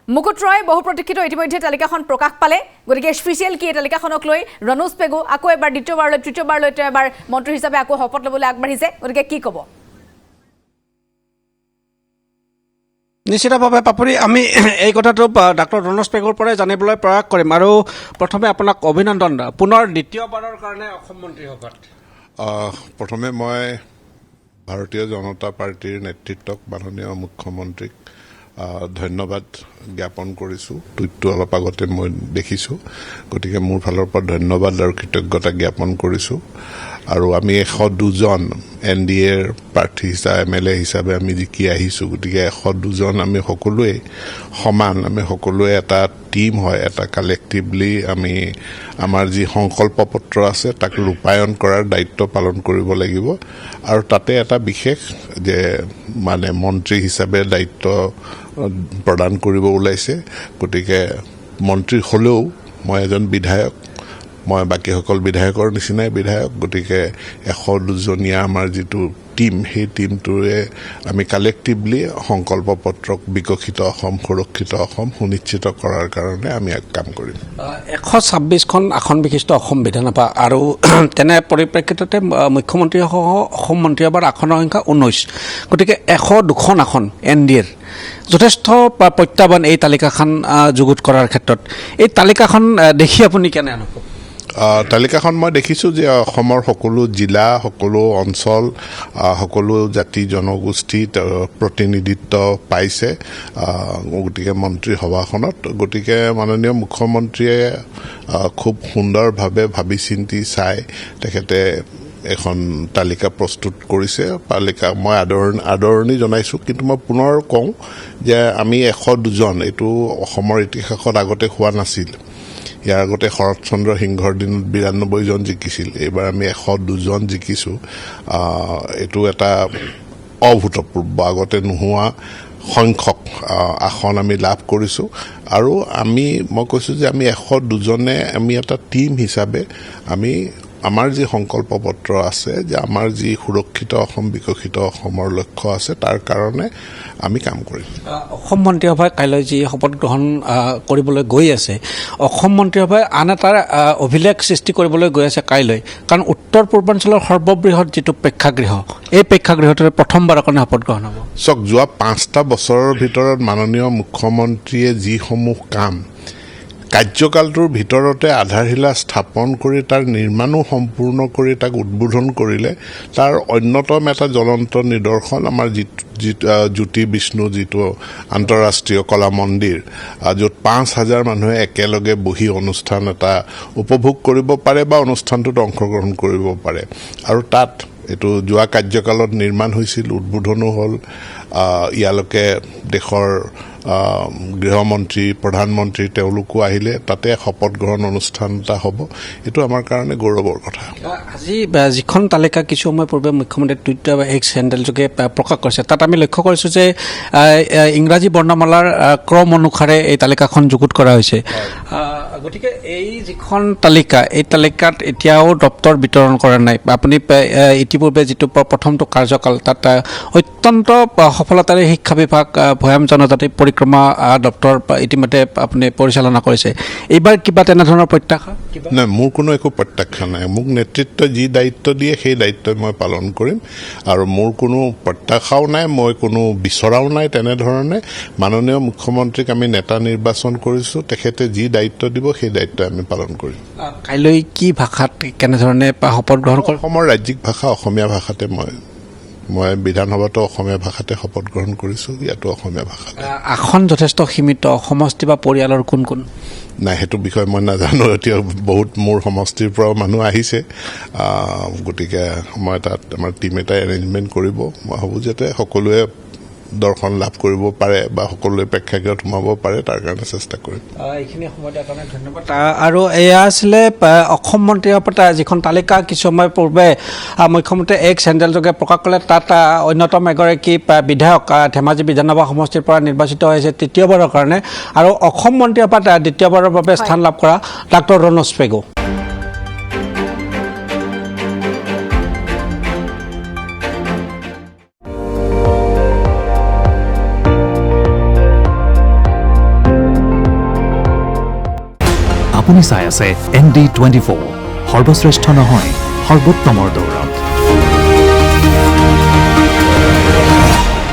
মুকুট ৰয় বহু প্ৰতীক্ষিত ইতিমধ্যে তালিকাখন প্ৰকাশ পালে গতিকে স্পেচিয়েল কি তালিকাখনক লৈ ৰনোজ পেগু আকৌ এবাৰ দ্বিতীয়বাৰলৈ তৃতীয়বাৰলৈ এবাৰ মন্ত্ৰী হিচাপে আকৌ শপত ল'বলৈ আগবাঢ়িছে গতিকে কি ক'ব নিশ্চিতভাৱে পাপৰি আমি এই কথাটো ডাক্তৰ ৰনোজ পেগুৰ পৰাই জানিবলৈ প্ৰয়াস কৰিম আৰু প্ৰথমে আপোনাক অভিনন্দন পুনৰ দ্বিতীয়বাৰৰ কাৰণে অসম মন্ত্ৰী হকত প্ৰথমে মই ভাৰতীয় জনতা পাৰ্টিৰ নেতৃত্বক মাননীয় মুখ্যমন্ত্ৰীক ধন্যবাদ জ্ঞাপন কৰিছোঁ টুইটটো অলপ আগতে মই দেখিছোঁ গতিকে মোৰ ফালৰ পৰা ধন্যবাদ আৰু কৃতজ্ঞতা জ্ঞাপন কৰিছোঁ আৰু আমি 102জন NDAৰ প্ৰাৰ্থী হিচাপে MLA হিচাপে আমি জিকি আহিছোঁ গতিকে 102জন আমি সকলোৱে সমান আমি সকলোৱে এটা টিম হয় এটা কালেক্টিভলি আমি আমাৰ যি সংকল্প পত্ৰ আছে তাক ৰূপায়ণ কৰাৰ দায়িত্ব পালন কৰিব লাগিব আৰু তাতে এটা বিশেষ যে মানে মন্ত্ৰী হিচাপে দায়িত্ব প্ৰদান কৰিব ওলাইছে গতিকে মন্ত্ৰী হ'লেও মই এজন বিধায়ক মই বাকীসকল বিধায়কৰ নিচিনাই বিধায়ক গতিকে 102জনীয়া আমাৰ যিটো টিম সেই টিমটোৰে আমি কালেক্টিভলি সংকল্প পত্ৰক বিকশিত অসম সুৰক্ষিত অসম সুনিশ্চিত কৰাৰ কাৰণে আমি কাম কৰিম 126খন আসন বিশিষ্ট অসম বিধানসভা আৰু তেনে পৰিপ্ৰেক্ষিততে মুখ্যমন্ত্ৰীসহ অসম মন্ত্ৰীসভাৰ আসনৰ সংখ্যা 19 গতিকে 102খন আসন NDAৰ যথেষ্ট প্ৰত্যাহ্বান এই তালিকাখন যুগুত কৰাৰ ক্ষেত্ৰত এই তালিকাখন দেখি আপুনি কেনে অনুভৱ তালিকাখন মই দেখিছোঁ যে অসমৰ সকলো জিলা সকলো অঞ্চল সকলো জাতি জনগোষ্ঠী প্ৰতিনিধিত্ব পাইছে গতিকে মন্ত্ৰী সভাখনত গতিকে মাননীয় মুখ্যমন্ত্ৰীয়ে খুব সুন্দৰভাৱে ভাবি চিন্তি চাই তেখেতে এখন তালিকা প্ৰস্তুত কৰিছে তালিকা মই আদৰণি জনাইছোঁ কিন্তু মই পুনৰ কওঁ যে আমি 102জন এইটো অসমৰ ইতিহাসত আগতে হোৱা নাছিল ইয়াৰ আগতে শৰৎচন্দ্ৰ সিংহৰ দিনত 92জন জিকিছিল এইবাৰ আমি 102জন জিকিছোঁ এইটো এটা অভূতপূৰ্ব আগতে নোহোৱা সংখ্যক আসন আমি লাভ কৰিছোঁ আৰু মই কৈছোঁ যে আমি 102জনে আমি এটা টিম হিচাপে আমি আমাৰ যি সংকল্প পত্ৰ আছে যে আমাৰ যি সুৰক্ষিত অসম বিকশিত অসমৰ লক্ষ্য আছে তাৰ কাৰণে আমি কাম কৰিম অসম মন্ত্ৰীসভাই কাইলৈ যি শপত গ্ৰহণ কৰিবলৈ গৈ আছে অসম মন্ত্ৰীসভাই আন এটা অভিলেখ সৃষ্টি কৰিবলৈ গৈ আছে কাইলৈ কাৰণ উত্তৰ পূৰ্বাঞ্চলৰ সৰ্ববৃহৎ যিটো প্ৰেক্ষাগৃহ এই প্ৰেক্ষাগৃহটোৰে প্ৰথমবাৰৰ কাৰণে শপত গ্ৰহণ হ'ব চাওক যোৱা 5টা বছৰৰ ভিতৰত মাননীয় মুখ্যমন্ত্ৰীয়ে যিসমূহ কাম কাৰ্যকালটোৰ ভিতৰতে আধাৰশিলা স্থাপন কৰি তাৰ নিৰ্মাণো সম্পূৰ্ণ কৰি তাক উদ্বোধন কৰিলে তাৰ অন্যতম এটা জ্বলন্ত নিদৰ্শন আমাৰ জ্যোতি বিষ্ণু যিটো আন্তঃৰাষ্ট্ৰীয় কলা মন্দিৰ য'ত 5,000 মানুহে একেলগে বহি অনুষ্ঠান এটা উপভোগ কৰিব পাৰে বা অনুষ্ঠানটোত অংশগ্ৰহণ কৰিব পাৰে আৰু তাত এইটো যোৱা কাৰ্যকালত নিৰ্মাণ হৈছিল উদ্বোধনো হ'ল ইয়ালৈকে দেশৰ গৃহমন্ত্ৰী প্ৰধানমন্ত্ৰী তেওঁলোকো আহিলে তাতে শপত গ্ৰহণ অনুষ্ঠান এটা হ'ব এইটো আমাৰ কাৰণে গৌৰৱৰ কথা আজি যিখন তালিকা কিছু সময় পূৰ্বে মুখ্যমন্ত্ৰীয়ে টুইটাৰ বা এক্স হেণ্ডেলযোগে প্ৰকাশ কৰিছে তাত আমি লক্ষ্য কৰিছোঁ যে ইংৰাজী বৰ্ণমালাৰ ক্ৰম অনুসাৰে এই তালিকাখন যুগুত কৰা হৈছে গতিকে এই যিখন তালিকা এই তালিকাত এতিয়াও দপ্তৰ বিতৰণ কৰা নাই আপুনি ইতিপূৰ্বে যিটো প্ৰথমটো কাৰ্যকাল তাত অত্যন্ত সফলতাৰে শিক্ষা বিভাগ ভৈয়াম জনজাতি পৰিক্ৰমা দপ্তৰ ইতিমধ্যে আপুনি পৰিচালনা কৰিছে এইবাৰ কিবা তেনেধৰণৰ প্ৰত্যাশা নাই মোৰ কোনো একো প্ৰত্যাশা নাই মোক নেতৃত্বই যি দায়িত্ব দিয়ে সেই দায়িত্ব মই পালন কৰিম আৰু মোৰ কোনো প্ৰত্যাশাও নাই মই কোনো বিচৰাও নাই তেনেধৰণে মাননীয় মুখ্যমন্ত্ৰীক আমি নেতা নিৰ্বাচন কৰিছোঁ তেখেতে যি দায়িত্ব দিব সেই দায়িত্ব আমি পালন কৰিম কাইলৈ কি ভাষাত কেনেধৰণে শপত গ্ৰহণ কৰিম অসমৰ ৰাজ্যিক ভাষা অসমীয়া ভাষাতে মই বিধানসভাতো অসমীয়া ভাষাতে শপত গ্ৰহণ কৰিছোঁ ইয়াতো অসমীয়া ভাষা আসন যথেষ্ট সীমিত সমষ্টি বা পৰিয়ালৰ কোন কোন নাই সেইটো বিষয়ে মই নাজানো এতিয়া বহুত মোৰ সমষ্টিৰ পৰাও মানুহ আহিছে গতিকে মই তাত আমাৰ টিম এটাই এৰেঞ্জমেণ্ট কৰিব মই ভাবোঁ যাতে সকলোৱে দৰ্শন লাভ কৰিব পাৰে বা সকলোৱে প্ৰেক্ষাগৃহত সোমাব পাৰে তাৰ কাৰণে চেষ্টা কৰিম এইখিনি সময় দিয়াৰ কাৰণে ধন্যবাদ আৰু এয়া আছিলে অসম মন্ত্ৰীসভাৰ যিখন তালিকা কিছু সময় পূৰ্বে মুখ্যমন্ত্ৰীয়ে এক্স হেণ্ডেলযোগে প্ৰকাশ কৰিলে তাত অন্যতম এগৰাকী বিধায়ক ধেমাজি বিধানসভা সমষ্টিৰ পৰা নিৰ্বাচিত হৈছে তৃতীয়বাৰৰ কাৰণে আৰু অসম মন্ত্ৰীসভাত দ্বিতীয়বাৰৰ বাবে স্থান লাভ কৰা ডাক্তৰ ৰনোজ পেগু আপুনি চাই আছে ND24 সৰ্বশ্ৰেষ্ঠ নহয় সৰ্বোত্তমৰ দৌৰ